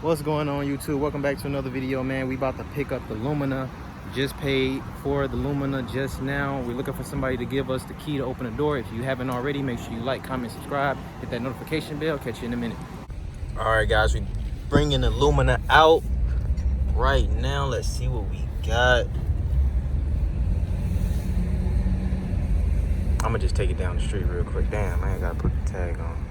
What's going on, YouTube? Welcome back to another video, man. We about to pick up the Lumina. Just paid for the Lumina just now. We're looking for somebody to give us the key to open the door. If you haven't already, make sure you like, comment, subscribe, hit that notification bell. Catch you in a minute. All right, guys, we bringing the Lumina out right now. Let's see what we got. I'm gonna just take it down the street real quick. Damn, I ain't gotta put the tag on.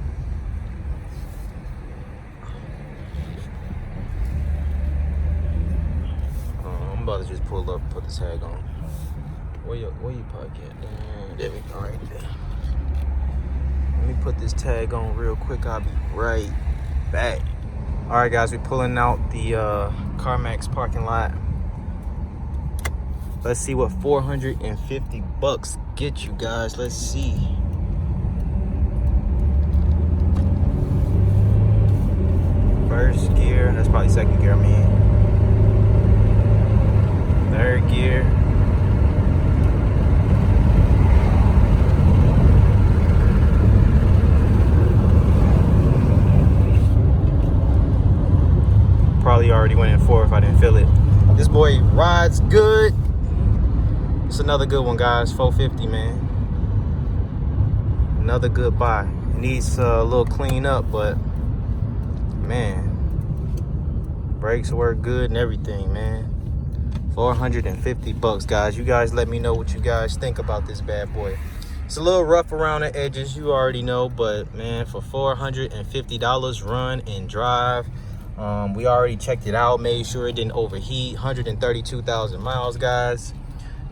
I'm about to just pull up, put the tag on. Where you park at? There we go, right there. Let me put this tag on real quick. I'll be right back. All right, guys, we're pulling out the CarMax parking lot. Let's see what 450 bucks get you guys. Let's see. First gear, that's probably second gear, I mean. Third gear. Probably already went in fourth if I didn't feel it. This boy rides good. It's another good one, guys. 450, man. Another good buy. It needs a little clean up, but man, brakes work good and everything, man. 450 bucks, guys. You guys let me know what you guys think about this bad boy. It's a little rough around the edges, you already know, but man, for $450 run and drive. We already checked it out, made sure it didn't overheat. 132,000 miles, guys.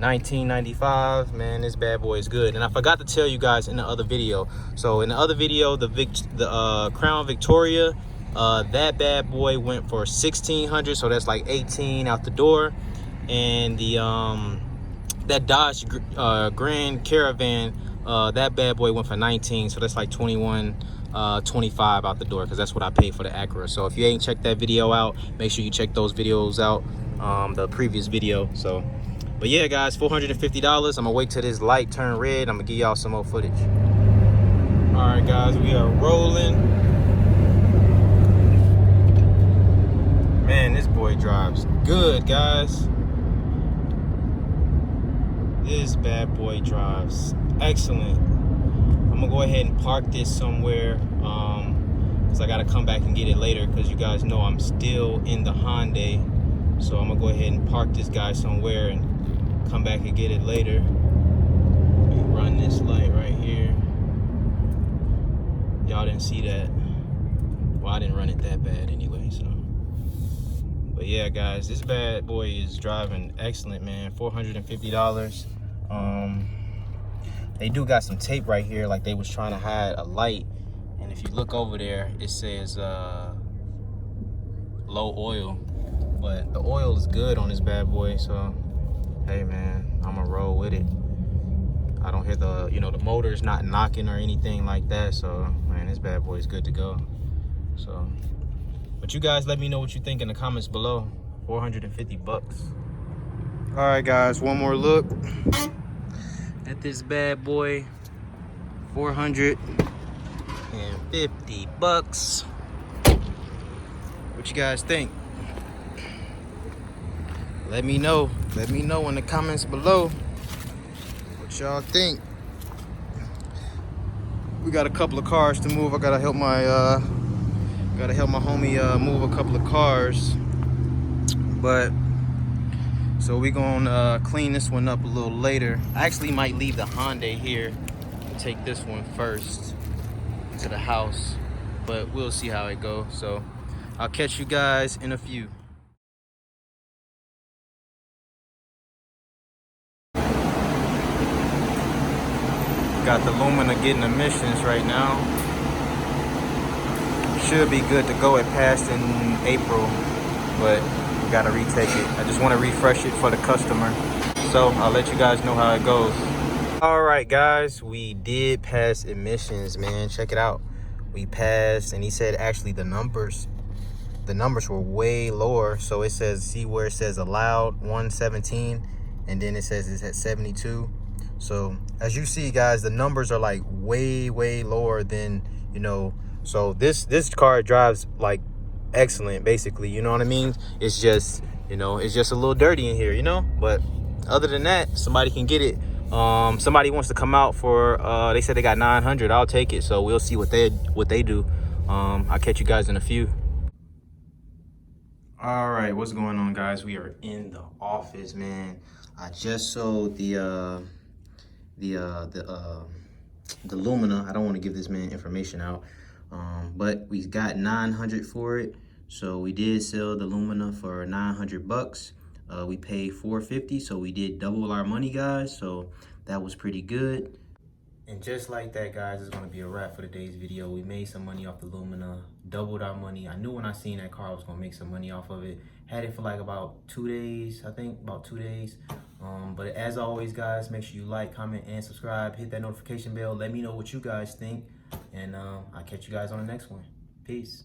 1995, man, this bad boy is good. And I forgot to tell you guys in the other video. So in the other video, the Crown Victoria, that bad boy went for $1,600, so that's like 18 out the door. And the that Dodge Grand Caravan, that bad boy went for 19, so that's like 21, 25 out the door, because that's what I paid for the Acura. So if you ain't checked that video out, make sure you check those videos out, the previous video. So but yeah, guys, $450. I'm gonna wait till this light turn red. I'm gonna give y'all some more footage. All right, guys, we are rolling. Man, this boy drives good, guys. This bad boy drives excellent. I'm gonna go ahead and park this somewhere, because I gotta come back and get it later, because you guys know I'm still in the Hyundai. So I'm gonna go ahead and park this guy somewhere and come back and get it later. Run this light right here. Y'all didn't see that. Well, I didn't run it that bad anyway, so. But yeah, guys, this bad boy is driving excellent, man. $450. They do got some tape right here, like they was trying to hide a light. And if you look over there, it says low oil. But the oil is good on this bad boy, so hey, man, I'm gonna roll with it. I don't hear the, the motor's not knocking or anything like that. So man, this bad boy is good to go. So, but you guys let me know what you think in the comments below. 450 bucks. All right, guys, one more look at this bad boy. 450 bucks. What you guys think? Let me know in the comments below what y'all think. We got a couple of cars to move. I gotta help my homie move a couple of cars. But so we gonna clean this one up a little later. I actually might leave the Hyundai here and take this one first to the house, but we'll see how it goes. So I'll catch you guys in a few. Got the Lumina getting emissions right now. Should be good to go. It passed in April, but we gotta retake it. I just want to refresh it for the customer, so I'll let you guys know how it goes. All right, guys, we did pass emissions, man. Check it out. We passed, and he said actually the numbers were way lower. So it says, see where it says allowed 117, and then it says it's at 72. So as you see, guys, the numbers are like way lower than, so this car drives like excellent, basically, you know what I mean? It's just, you know, it's just a little dirty in here, you know, but other than that, somebody can get it. Somebody wants to come out for they said they got 900. I'll take it, so we'll see what they do. I'll catch you guys in a few. All right, what's going on, guys? We are in the office, man. I just sold the Lumina. I don't want to give this man information out, but we got 900 for it. So we did sell the Lumina for 900 bucks. We paid 450, so we did double our money, guys. So that was pretty good. And just like that, guys, it's gonna be a wrap for today's video. We made some money off the Lumina, doubled our money. I knew when I seen that car, I was gonna make some money off of it. Had it for like about 2 days, I think, about 2 days. But as always, guys, make sure you like, comment, and subscribe. Hit that notification bell. Let me know what you guys think. And I'll catch you guys on the next one. Peace.